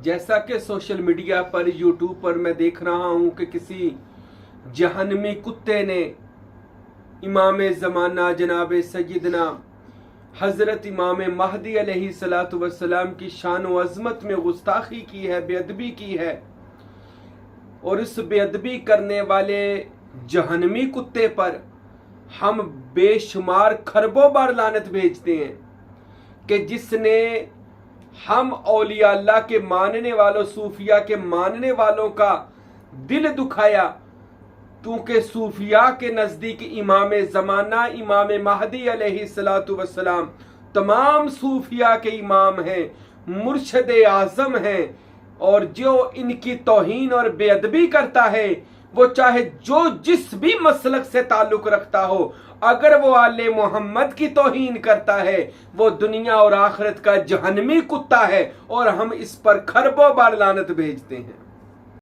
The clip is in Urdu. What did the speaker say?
جیسا کہ سوشل میڈیا پر یوٹیوب پر میں دیکھ رہا ہوں کہ کسی جہنمی کتے نے امام زمانہ جناب سیدنا حضرت امام مہدی علیہ الصلوۃ والسلام کی شان و عظمت میں گستاخی کی ہے، بے ادبی کی ہے، اور اس بے ادبی کرنے والے جہنمی کتے پر ہم بے شمار کھربوں بار لعنت بھیجتے ہیں کہ جس نے ہم اولیاء اللہ کے ماننے والوں، صوفیاء کے ماننے والوں کا دل دکھایا، کیونکہ صوفیاء کے نزدیک امام زمانہ امام مہدی علیہ الصلوۃ والسلام تمام صوفیاء کے امام ہیں، مرشد اعظم ہیں، اور جو ان کی توہین اور بے ادبی کرتا ہے وہ چاہے جو جس بھی مسلک سے تعلق رکھتا ہو، اگر وہ آل محمد کی توہین کرتا ہے وہ دنیا اور آخرت کا جہنمی کتا ہے، اور ہم اس پر کھربوں بار لعنت بھیجتے ہیں۔